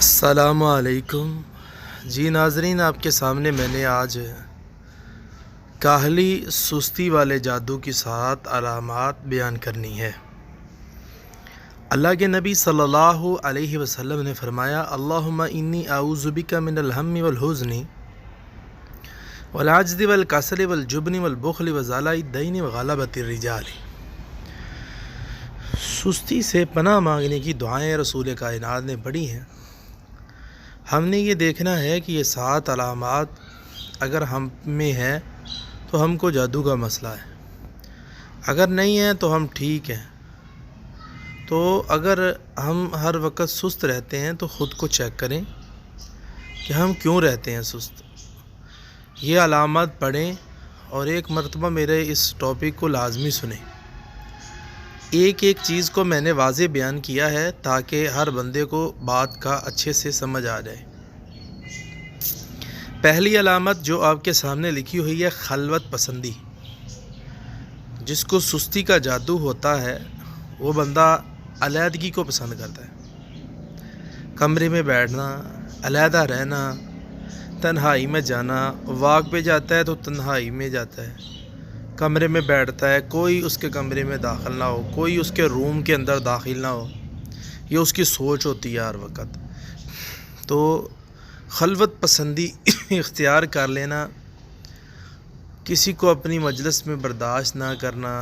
السلام علیکم جی ناظرین، آپ کے سامنے میں نے آج کاہلی سستی والے جادو کی 7 علامات بیان کرنی ہے۔ اللہ کے نبی صلی اللہ علیہ وسلم نے فرمایا، اللہم انی اعوذ بک من الہم والحزن والعجز والکسل والجبن والبخل وزوال الدین وغلبۃ الرجال۔ سستی سے پناہ مانگنے کی دعائیں رسول کائنات نے پڑھی ہیں۔ ہم نے یہ دیکھنا ہے کہ یہ 7 علامات اگر ہم میں ہے تو ہم کو جادو کا مسئلہ ہے، اگر نہیں ہے تو ہم ٹھیک ہیں۔ تو اگر ہم ہر وقت سست رہتے ہیں تو خود کو چیک کریں کہ ہم کیوں رہتے ہیں سست۔ یہ علامات پڑھیں اور ایک مرتبہ میرے اس ٹاپک کو لازمی سنیں۔ ایک ایک چیز کو میں نے واضح بیان کیا ہے تاکہ ہر بندے کو بات کا اچھے سے سمجھ آ جائے۔ پہلی علامت جو آپ کے سامنے لکھی ہوئی ہے، خلوت پسندی۔ جس کو سستی کا جادو ہوتا ہے وہ بندہ علیحدگی کو پسند کرتا ہے، کمرے میں بیٹھنا، علیحدہ رہنا، تنہائی میں جانا۔ واک پہ جاتا ہے تو تنہائی میں جاتا ہے، کمرے میں بیٹھتا ہے، کوئی اس کے کمرے میں داخل نہ ہو، کوئی اس کے روم کے اندر داخل نہ ہو۔ یہ اس کی سوچ ہوتی ہے ہر وقت۔ تو خلوت پسندی اختیار کر لینا، کسی کو اپنی مجلس میں برداشت نہ کرنا۔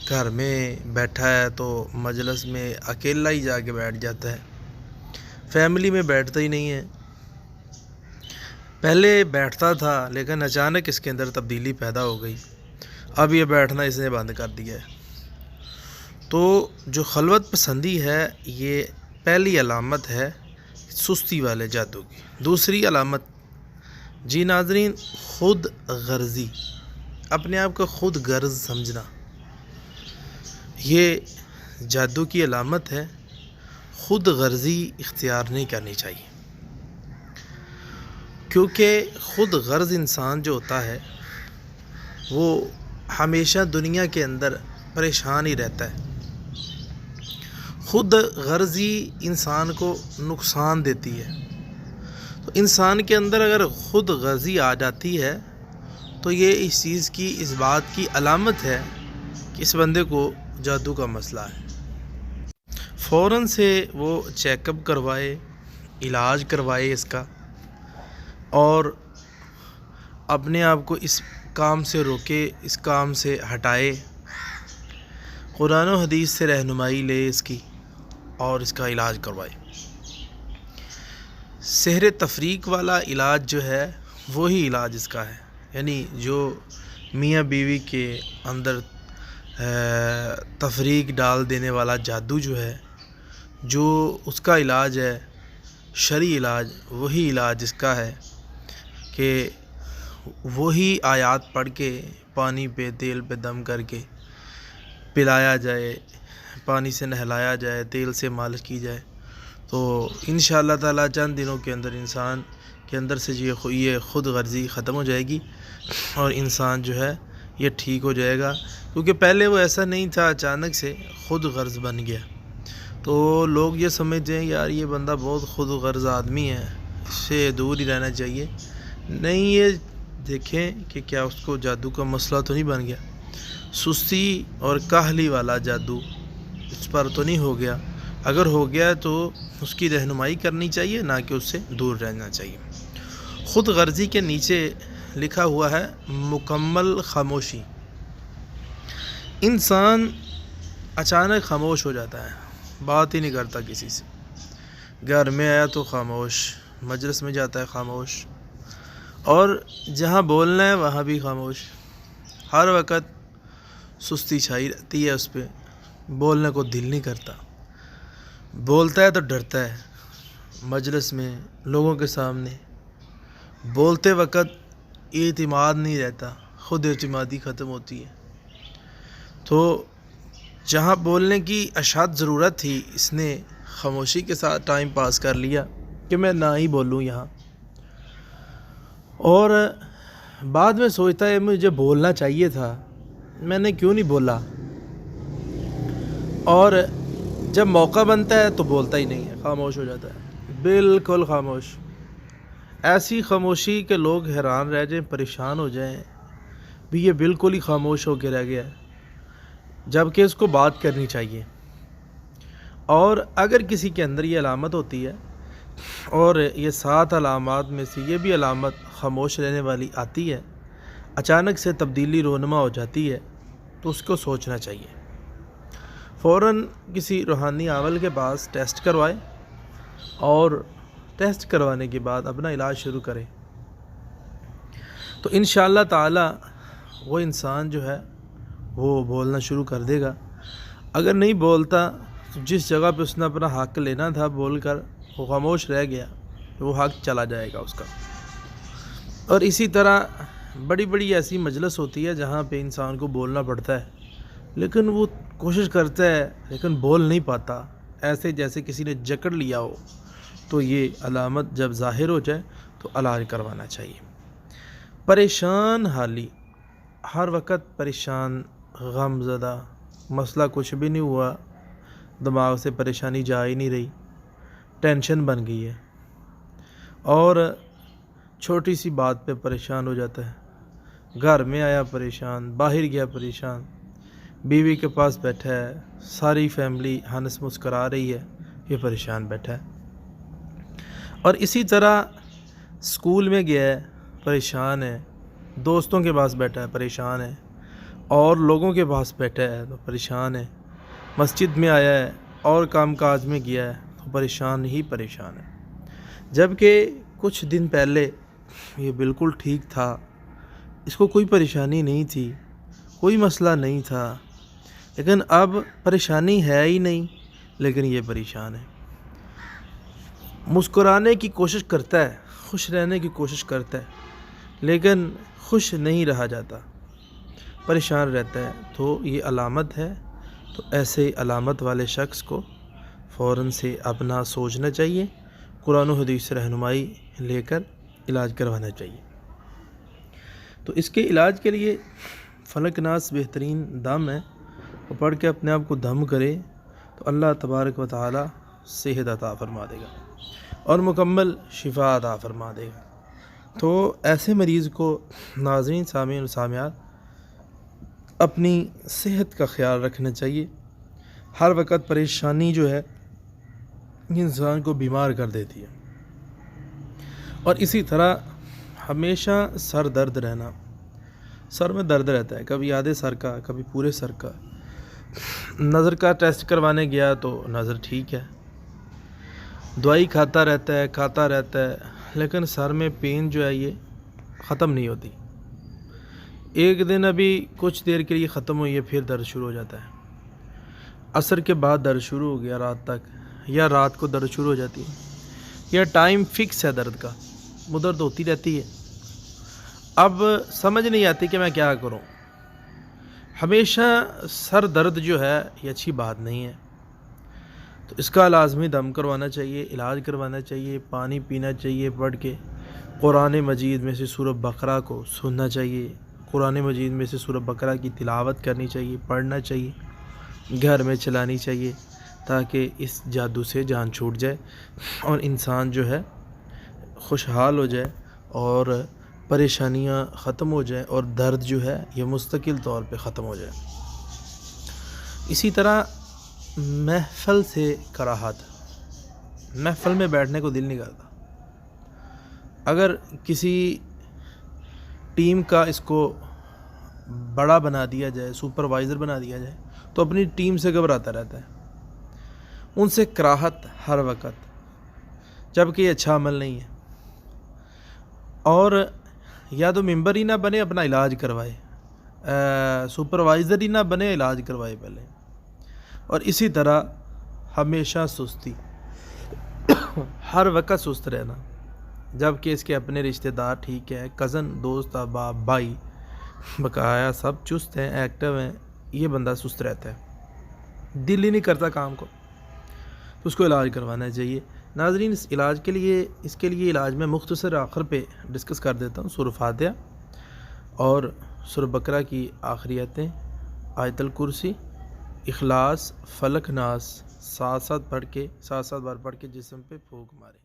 گھر میں بیٹھا ہے تو مجلس میں اکیلا ہی جا کے بیٹھ جاتا ہے، فیملی میں بیٹھتا ہی نہیں ہے۔ پہلے بیٹھتا تھا لیکن اچانک اس کے اندر تبدیلی پیدا ہو گئی، اب یہ بیٹھنا اس نے بند کر دیا ہے۔ تو جو خلوت پسندی ہے یہ پہلی علامت ہے سستی والے جادو کی۔ دوسری علامت جی ناظرین، خود غرضی، اپنے آپ کو خود غرض سمجھنا، یہ جادو کی علامت ہے۔ خود غرضی اختیار نہیں کرنی چاہیے، کیونکہ خود غرض انسان جو ہوتا ہے وہ ہمیشہ دنیا کے اندر پریشان ہی رہتا ہے۔ خود غرضی انسان کو نقصان دیتی ہے۔ تو انسان کے اندر اگر خود غرضی آ جاتی ہے تو یہ اس چیز کی، اس بات کی علامت ہے کہ اس بندے کو جادو کا مسئلہ ہے۔ فوراً سے وہ چیک اپ کروائے، علاج کروائے اس کا، اور اپنے آپ کو اس کام سے روکے، اس کام سے ہٹائے، قرآن و حدیث سے رہنمائی لے اس کی اور اس کا علاج کروائے۔ سحر تفریق والا علاج جو ہے وہی علاج اس کا ہے، یعنی جو میاں بیوی کے اندر تفریق ڈال دینے والا جادو جو ہے، جو اس کا علاج ہے، شرعی علاج، وہی علاج اس کا ہے کہ وہی آیات پڑھ کے پانی پہ، تیل پہ دم کر کے پلایا جائے، پانی سے نہلایا جائے، تیل سے مالش کی جائے، تو انشاءاللہ تعالیٰ چند دنوں کے اندر انسان کے اندر سے یہ خود غرضی ختم ہو جائے گی اور انسان جو ہے یہ ٹھیک ہو جائے گا۔ کیونکہ پہلے وہ ایسا نہیں تھا، اچانک سے خود غرض بن گیا۔ تو لوگ یہ سمجھتے ہیں یار یہ بندہ بہت خود غرض آدمی ہے، اس سے دور ہی رہنا چاہیے۔ نہیں، یہ دیکھیں کہ کیا اس کو جادو کا مسئلہ تو نہیں بن گیا، سستی اور کاہلی والا جادو اس پر تو نہیں ہو گیا۔ اگر ہو گیا تو اس کی رہنمائی کرنی چاہیے، نہ کہ اس سے دور رہنا چاہیے۔ خود غرضی کے نیچے لکھا ہوا ہے مکمل خاموشی۔ انسان اچانک خاموش ہو جاتا ہے، بات ہی نہیں کرتا کسی سے، گھر میں آیا تو خاموش، مجلس میں جاتا ہے خاموش، اور جہاں بولنا ہے وہاں بھی خاموش۔ ہر وقت سستی چھائی رہتی ہے اس پہ، بولنے کو دل نہیں کرتا، بولتا ہے تو ڈرتا ہے، مجلس میں، لوگوں کے سامنے بولتے وقت اعتماد نہیں رہتا، خود اعتمادی ختم ہوتی ہے۔ تو جہاں بولنے کی اشد ضرورت تھی اس نے خاموشی کے ساتھ ٹائم پاس کر لیا کہ میں نہ ہی بولوں یہاں، اور بعد میں سوچتا ہے مجھے بولنا چاہیے تھا، میں نے کیوں نہیں بولا، اور جب موقع بنتا ہے تو بولتا ہی نہیں ہے، خاموش ہو جاتا ہے۔ بالکل خاموش، ایسی خاموشی کہ لوگ حیران رہ جائیں، پریشان ہو جائیں بھی یہ بالکل ہی خاموش ہو کے رہ گیا ہے، جبکہ اس کو بات کرنی چاہیے۔ اور اگر کسی کے اندر یہ علامت ہوتی ہے اور یہ 7 علامات میں سے یہ بھی علامت خاموش رہنے والی آتی ہے، اچانک سے تبدیلی رونما ہو جاتی ہے، تو اس کو سوچنا چاہیے، فوراً کسی روحانی عامل کے پاس ٹیسٹ کروائے اور ٹیسٹ کروانے کے بعد اپنا علاج شروع کرے، تو انشاءاللہ تعالی وہ انسان جو ہے وہ بولنا شروع کر دے گا۔ اگر نہیں بولتا تو جس جگہ پہ اس نے اپنا حق لینا تھا بول کر وہ خاموش رہ گیا، تو وہ حق چلا جائے گا اس کا۔ اور اسی طرح بڑی بڑی ایسی مجلس ہوتی ہے جہاں پہ انسان کو بولنا پڑتا ہے، لیکن وہ کوشش کرتا ہے لیکن بول نہیں پاتا، ایسے جیسے کسی نے جکڑ لیا ہو، تو یہ علامت جب ظاہر ہو جائے تو علاج کروانا چاہیے۔ پریشان حالی، ہر وقت پریشان، غم زدہ، مسئلہ کچھ بھی نہیں ہوا، دماغ سے پریشانی جا ہی نہیں رہی، ٹینشن بن گئی ہے، اور چھوٹی سی بات پہ پریشان ہو جاتا ہے، گھر میں آیا پریشان، باہر گیا پریشان، بیوی کے پاس بیٹھا ہے، ساری فیملی ہنس مسکرا رہی ہے، یہ پریشان بیٹھا ہے۔ اور اسی طرح اسکول میں گیا ہے، پریشان ہے، دوستوں کے پاس بیٹھا ہے، پریشان ہے، اور لوگوں کے پاس بیٹھا ہے تو پریشان ہے، مسجد میں آیا ہے اور کام کاج میں گیا ہے تو پریشان ہی پریشان ہے، جبکہ کچھ دن پہلے یہ بالکل ٹھیک تھا، اس کو کوئی پریشانی نہیں تھی، کوئی مسئلہ نہیں تھا، لیکن اب پریشانی ہے ہی نہیں، لیکن یہ پریشان ہے۔ مسکرانے کی کوشش کرتا ہے، خوش رہنے کی کوشش کرتا ہے، لیکن خوش نہیں رہا جاتا، پریشان رہتا ہے، تو یہ علامت ہے۔ تو ایسے علامت والے شخص کو فوراً سے اپنا سوچنا چاہیے، قرآن و حدیث سے رہنمائی لے کر علاج کروانا چاہیے۔ تو اس کے علاج کے لیے فلک ناس بہترین دم ہے، وہ پڑھ کے اپنے آپ کو دم کرے تو اللہ تبارک و تعالی صحت عطا فرما دے گا اور مکمل شفا عطا فرما دے گا۔ تو ایسے مریض کو ناظرین، سامعین و سامعات، اپنی صحت کا خیال رکھنا چاہیے۔ ہر وقت پریشانی جو ہے انسان کو بیمار کر دیتی ہے، اور اسی طرح ہمیشہ سر درد رہنا، سر میں درد رہتا ہے، کبھی آدھے سر کا، کبھی پورے سر کا۔ نظر کا ٹیسٹ کروانے گیا تو نظر ٹھیک ہے، دوائی کھاتا رہتا ہے، لیکن سر میں پین جو ہے یہ ختم نہیں ہوتی، ایک دن ابھی کچھ دیر کے لیے ختم ہوئی ہے، پھر درد شروع ہو جاتا ہے، عصر کے بعد درد شروع ہو گیا رات تک، یا رات کو درد شروع ہو جاتی ہے، یا ٹائم فکس ہے درد کا، وہ درد ہوتی رہتی ہے۔ اب سمجھ نہیں آتی کہ میں کیا کروں۔ ہمیشہ سر درد جو ہے یہ اچھی بات نہیں ہے، تو اس کا لازمی دم کروانا چاہیے، علاج کروانا چاہیے، پانی پینا چاہیے، پڑھ کے قرآن مجید میں سے سورہ بقرہ کو سننا چاہیے، قرآن مجید میں سے سورہ بقرہ کی تلاوت کرنی چاہیے، پڑھنا چاہیے، گھر میں چلانی چاہیے، تاکہ اس جادو سے جان چھوٹ جائے اور انسان جو ہے خوشحال ہو جائے اور پریشانیاں ختم ہو جائیں اور درد جو ہے یہ مستقل طور پہ ختم ہو جائے۔ اسی طرح محفل سے کراہت، محفل میں بیٹھنے کو دل نہیں کرتا، اگر کسی ٹیم کا اس کو بڑا بنا دیا جائے، سپروائزر بنا دیا جائے، تو اپنی ٹیم سے گھبراتا رہتا ہے، ان سے کراہت ہر وقت، جبکہ یہ اچھا عمل نہیں ہے۔ اور یا تو ممبر ہی نہ بنے، اپنا علاج کروائے، سپروائزر ہی نہ بنے، علاج کروائے پہلے۔ اور اسی طرح ہمیشہ سستی، ہر وقت سست رہنا، جبکہ اس کے اپنے رشتہ دار ٹھیک ہے، کزن، دوست، احباب، بھائی بقایا سب چست ہیں، ایکٹیو ہیں، یہ بندہ سست رہتا ہے، دل ہی نہیں کرتا کام کو، تو اس کو علاج کروانا چاہیے۔ ناظرین، اس کے لیے علاج میں مختصر آخر پہ ڈسکس کر دیتا ہوں، سورہ فاتحہ اور سورہ بقرہ کی آخری آیتیں، آیت الکرسی، اخلاص، فلک، ناس، ساتھ ساتھ بار پڑھ کے جسم پہ پھونک مارے۔